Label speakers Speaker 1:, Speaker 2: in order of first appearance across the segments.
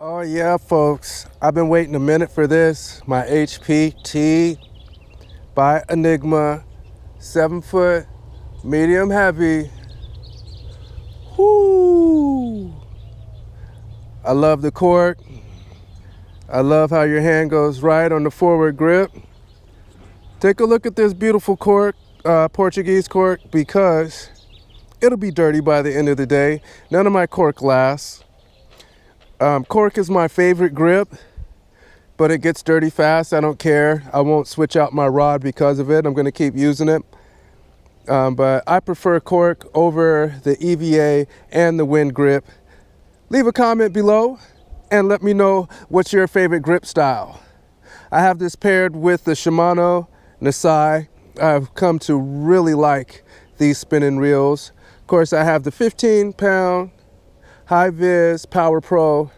Speaker 1: Oh yeah, folks. I've been waiting a minute for this. My HPT by Enigma, 7-foot, medium heavy. Whoo! I love the cork. I love how your hand goes right on the forward grip. Take a look at this beautiful cork, Portuguese cork, because it'll be dirty by the end of the day. None of my cork lasts. Cork is my favorite grip, but it gets dirty fast. I don't care. I won't switch out my rod because of it. I'm going to keep using it. But I prefer cork over the EVA and the wind grip. Leave a comment below and let me know what's your favorite grip style. I have this paired with the SHIMANO Nasai. I've come to really like these spinning reels. Of course, I have the 15-pound High Vis Power Pro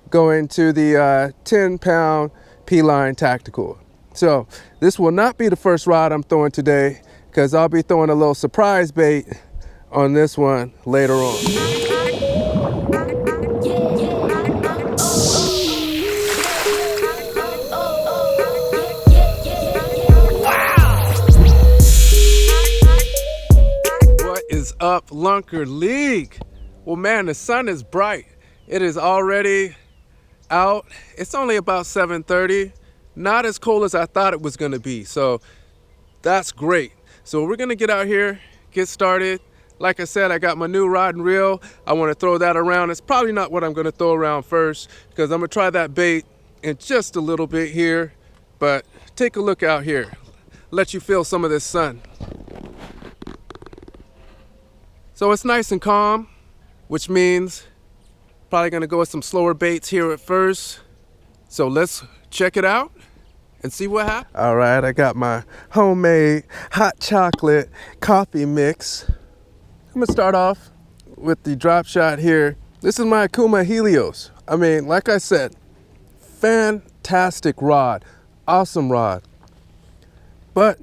Speaker 1: going to the 10-pound P-Line Tactical. So this will not be the first rod I'm throwing today, because I'll be throwing a little surprise bait on this one later on. What is up, Lunker League? Well, man, the sun is bright. It is already out. It's only about 7:30. Not as cold as I thought it was going to be. So that's great. So we're going to get out here, get started. Like I said, I got my new rod and reel. I want to throw that around. It's probably not what I'm going to throw around first, because I'm going to try that bait in just a little bit here. But take a look out here. Let you feel some of this sun. So it's nice and calm, which means probably gonna go with some slower baits here at first. So let's check it out and see what happens. All right, I got my homemade hot chocolate coffee mix. I'm gonna start off with the drop shot here. This is my OKUMA Helios. I mean, like I said, fantastic rod, awesome rod. But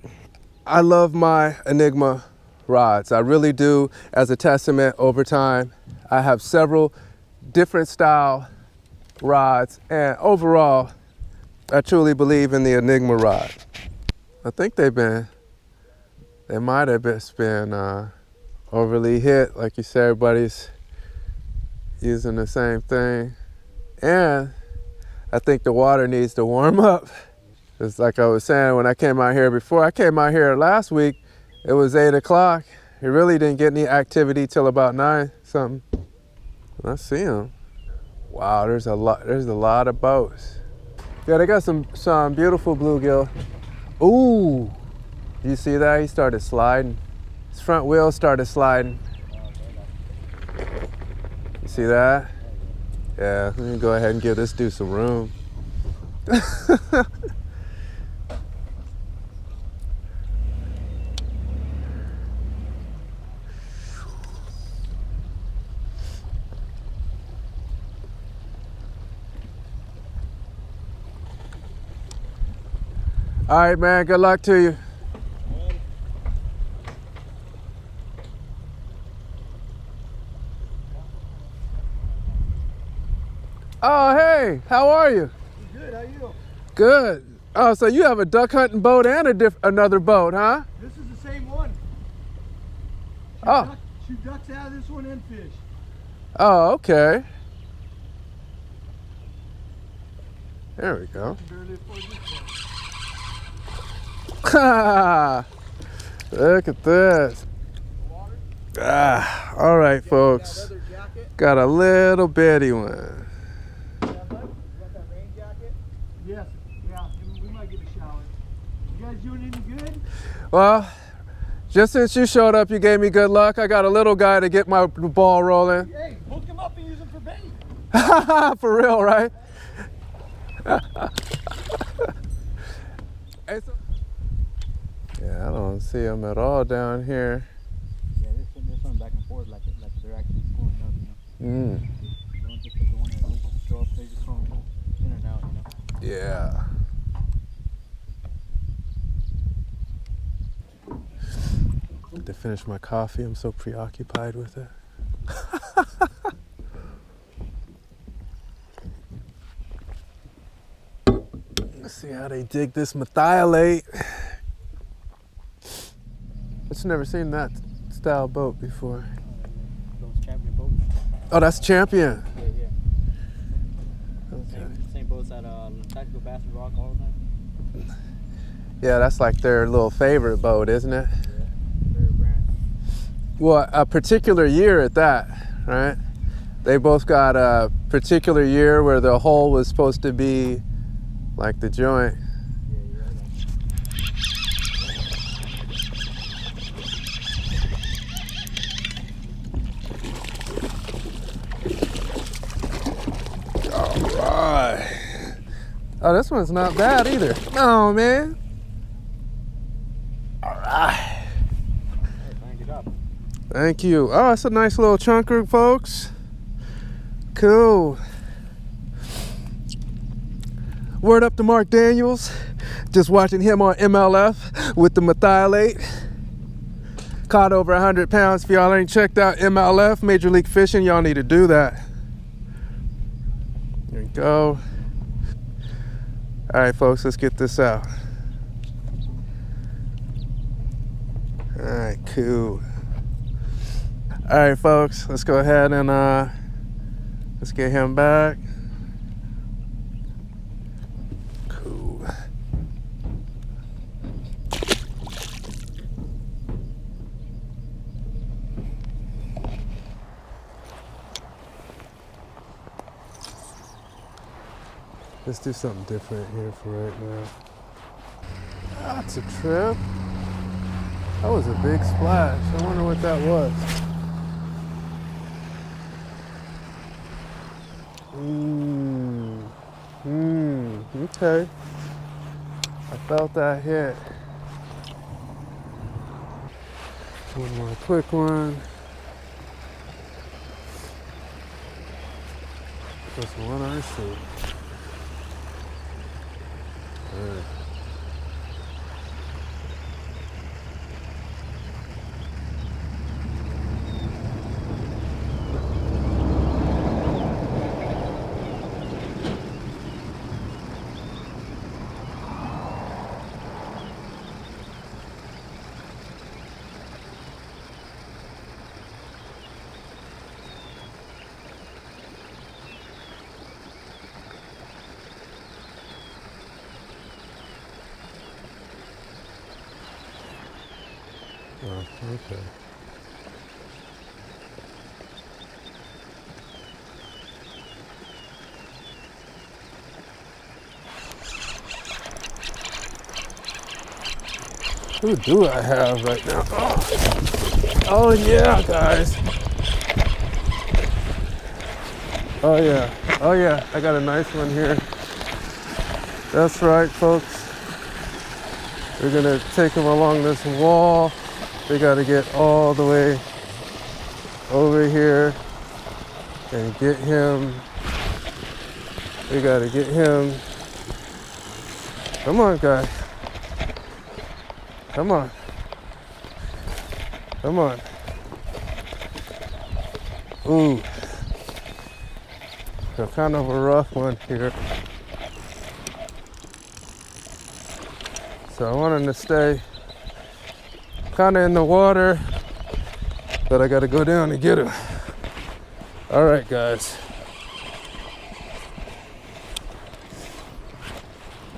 Speaker 1: I love my Enigma rods. I really do. As a testament, over time, I have several different style rods, and overall, I truly believe in the Enigma rod. I think they might have just been overly hit. Like you said, everybody's using the same thing. And I think the water needs to warm up. It's like I was saying when I came out here before. I came out here last week. It was 8 o'clock. It really didn't get any activity till about 9 something. I see them. Wow, there's a lot of boats. Yeah, they got some beautiful bluegill. Ooh, you see that? He started sliding. His front wheel started sliding. You see that? Yeah, let me go ahead and give this dude some room. All right, man, good luck to you. Oh, hey, how are you?
Speaker 2: Good, how are you?
Speaker 1: Good. Oh, so you have a duck hunting boat and another boat, huh?
Speaker 2: This is the same one. Shoot ducks out of this one and fish.
Speaker 1: Oh, okay. There we go. Look at this. All right, folks. Got a little bitty one.
Speaker 2: Yes, yeah, we might get a shower. You guys doing any good?
Speaker 1: Well, just since you showed up, you gave me good luck. I got a little guy to get my ball rolling.
Speaker 2: Hey, hook him up and use him for bait.
Speaker 1: For real, right? Yeah, I don't see them at all down here.
Speaker 3: Yeah, they're swimming back and forth like they're actually scoring up, you know. They don't just put the one that just show up, they just throw them in and out, you know.
Speaker 1: Yeah. To finish my coffee, I'm so preoccupied with it. Let's see how they dig this methylate. I've never seen that style boat before.
Speaker 3: Those champion boats.
Speaker 1: Oh, that's Champion.
Speaker 3: Yeah, yeah.
Speaker 1: Okay.
Speaker 3: Same boats at Tactical Bastard Rock all the time.
Speaker 1: Yeah, that's like their little favorite boat, isn't it?
Speaker 3: Yeah, favorite brand.
Speaker 1: Well, a particular year at that, right? They both got a particular year where the hull was supposed to be like the joint.
Speaker 3: Yeah, yeah,
Speaker 1: All right. Oh, this one's not bad either. Oh, man. All right.
Speaker 3: Hey, good job.
Speaker 1: Thank you. Oh, it's a nice little chunker, folks. Cool. Word up to Mark Daniels. Just watching him on MLF with the methylate. Caught over 100 pounds. If y'all ain't checked out MLF, Major League Fishing, y'all need to do that. There we go. All right, folks, let's get this out. All right, cool. All right, folks, let's go ahead and let's get him back. Cool. Let's do something different here for right now. That's a trip. That was a big splash. I wonder what that was. Okay. I felt that hit. One more quick one. That's the one I see. All right. Oh, okay. Who do I have right now? Oh yeah, guys. Oh yeah. Oh yeah, I got a nice one here. That's right, folks. We're gonna take him along this wall. We gotta get all the way over here and get him. We gotta get him. Come on, guys. Come on. Come on. Ooh. So kind of a rough one here. So I want him to stay kind of in the water, but I got to go down and get him. All right, guys.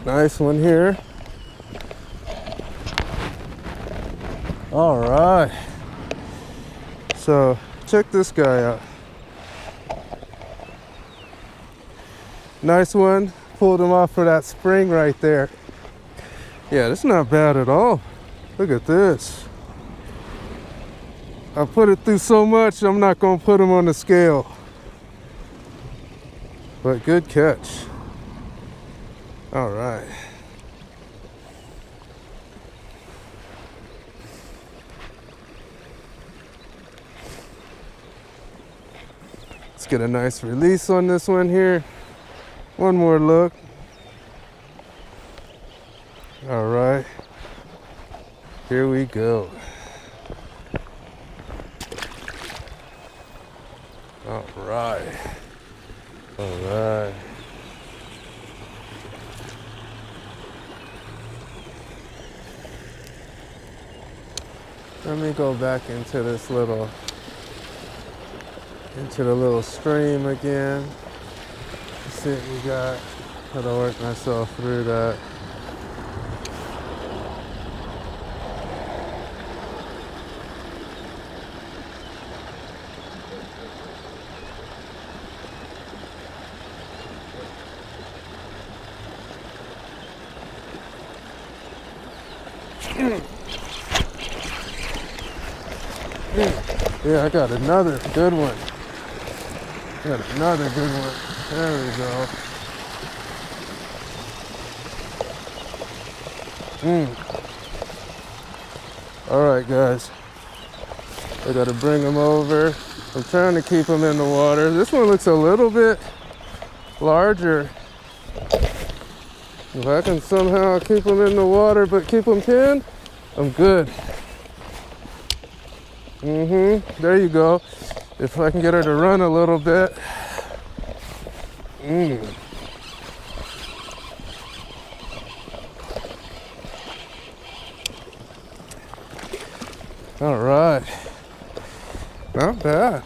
Speaker 1: Nice one here. All right. So check this guy out. Nice one. Pulled him off for that spring right there. Yeah, that's not bad at all. Look at this. I put it through so much, I'm not gonna put him on the scale. But good catch. All right. Let's get a nice release on this one here. One more look. All right. Here we go. All right. All right. Let me go back into this little, into the little stream again. Let's see what we got. How to work myself through that. Yeah, I got another good one. Got another good one. There we go. All right, guys. I gotta bring them over. I'm trying to keep them in the water. This one looks a little bit larger. If I can somehow keep them in the water but keep them pinned, I'm good. There you go. If I can get her to run a little bit. All right. Not bad.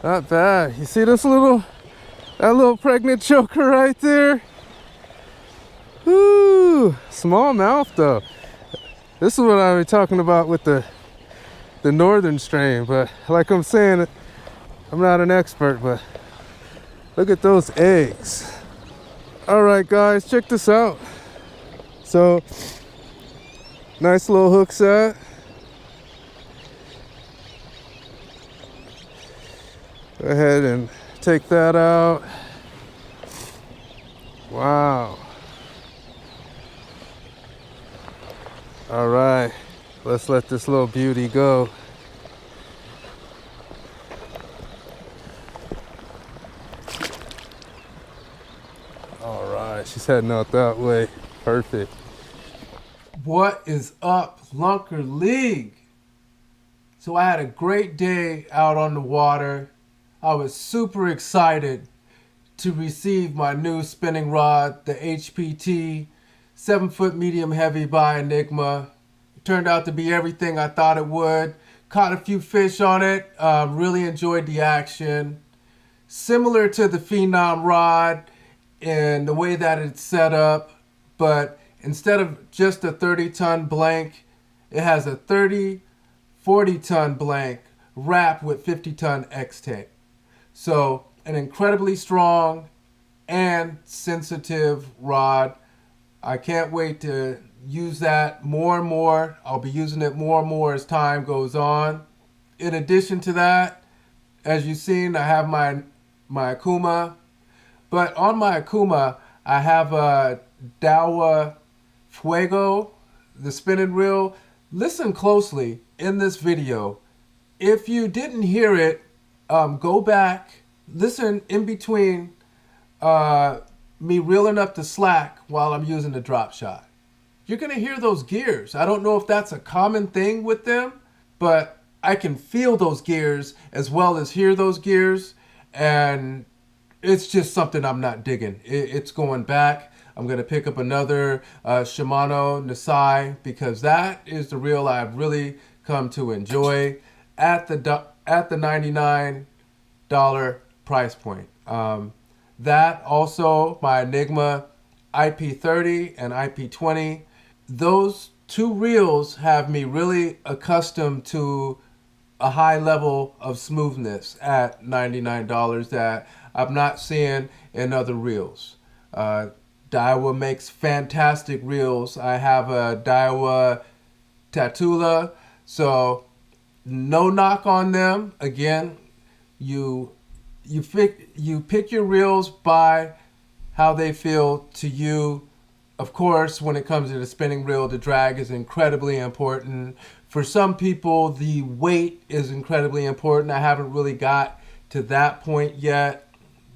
Speaker 1: Not bad. You see this little, that little pregnant choker right there? Woo! Small mouth though. This is what I was talking about with the northern strain, but like I'm saying, I'm not an expert, but look at those eggs. All right, guys, check this out. So, nice little hook set. Go ahead and take that out. Wow. All right, let's let this little beauty go. All right, she's heading out that way. Perfect. What is up, Lunker League? So I had a great day out on the water. I was super excited to receive my new spinning rod, the HPT 7-foot medium heavy by Enigma. It turned out to be everything I thought it would. Caught a few fish on it. Really enjoyed the action. Similar to the Phenom rod in the way that it's set up, but instead of just a 30-ton blank, it has a 40-ton blank wrapped with 50-ton X-tape. So an incredibly strong and sensitive rod. I can't wait to use that more and more. I'll be using it more and more as time goes on. In addition to that, as you've seen, I have my OKUMA. But on my OKUMA, I have a DIAWA Fuego, the spinning reel. Listen closely in this video. If you didn't hear it, go back, listen in between me reeling up the slack while I'm using the drop shot. You're gonna hear those gears. I don't know if that's a common thing with them, but I can feel those gears as well as hear those gears, and it's just something I'm not digging. It's going back. I'm gonna pick up another Shimano Nisai because that is the reel I've really come to enjoy at the $99 price point. That also my Enigma IP30 and IP20. Those two reels have me really accustomed to a high level of smoothness at $99 that I'm not seeing in other reels. DIAWA makes fantastic reels. I have a DIAWA Tatula, so no knock on them. Again, you pick your reels by how they feel to you. Of course, when it comes to the spinning reel, the drag is incredibly important. For some people, the weight is incredibly important. I haven't really got to that point yet,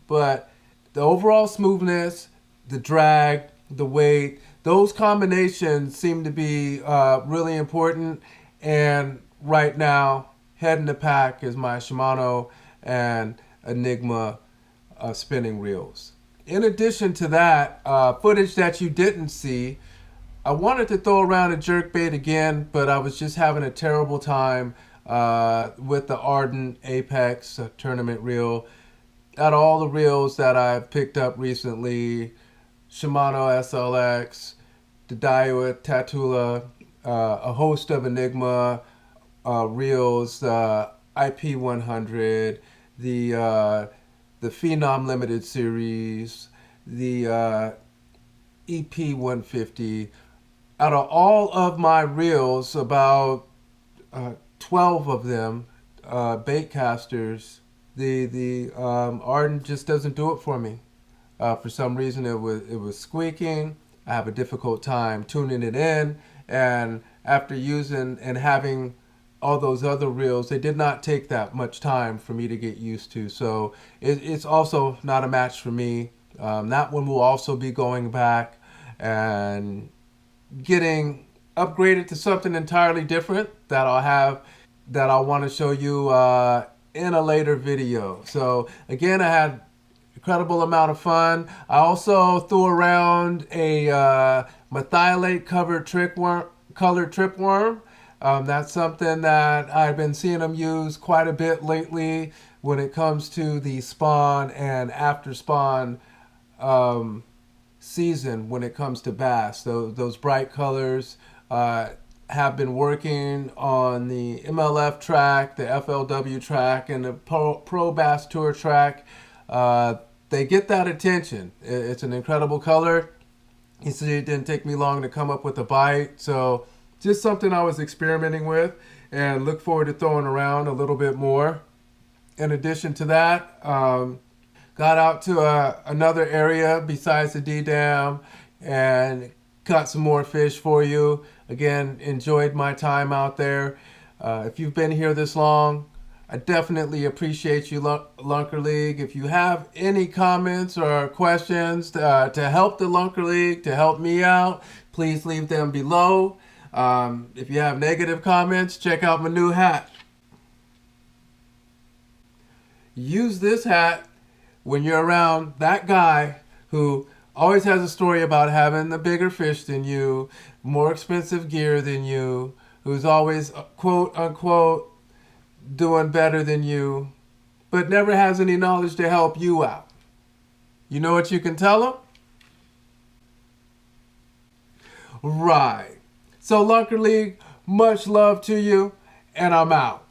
Speaker 1: but the overall smoothness, the drag, the weight, those combinations seem to be really important. And right now, head in the pack is my Shimano and Enigma spinning reels. In addition to that, footage that you didn't see, I wanted to throw around a jerkbait again, but I was just having a terrible time with the Ardent Apex tournament reel. Out of all the reels that I've picked up recently, Shimano SLX, the DIAWA Tatula, a host of Enigma reels, IP100, the Phenom Limited Series, the EP150. Out of all of my reels, about 12 of them, bait casters, the Ardent just doesn't do it for me. For some reason, it was squeaking. I have a difficult time tuning it in, and after using and having all those other reels, they did not take that much time for me to get used to. So it's also not a match for me. That one will also be going back and getting upgraded to something entirely different that I'll want to show you in a later video. So again, I had incredible amount of fun. I also threw around a methylate covered colored tripworm. That's something that I've been seeing them use quite a bit lately when it comes to the spawn and after spawn season when it comes to bass. Those bright colors have been working on the MLF track, the FLW track, and the Pro Bass Tour track. They get that attention. It's an incredible color. You see, it didn't take me long to come up with a bite. So just something I was experimenting with and look forward to throwing around a little bit more. In addition to that, got out to another area besides the D Dam and caught some more fish for you. Again, enjoyed my time out there. If you've been here this long, I definitely appreciate you, Lunker League. If you have any comments or questions to help the Lunker League, to help me out, please leave them below. If you have negative comments, check out my new hat. Use this hat when you're around that guy who always has a story about having the bigger fish than you, more expensive gear than you, who's always, quote unquote, doing better than you, but never has any knowledge to help you out. You know what you can tell them? Right. So Lunker League, much love to you, and I'm out.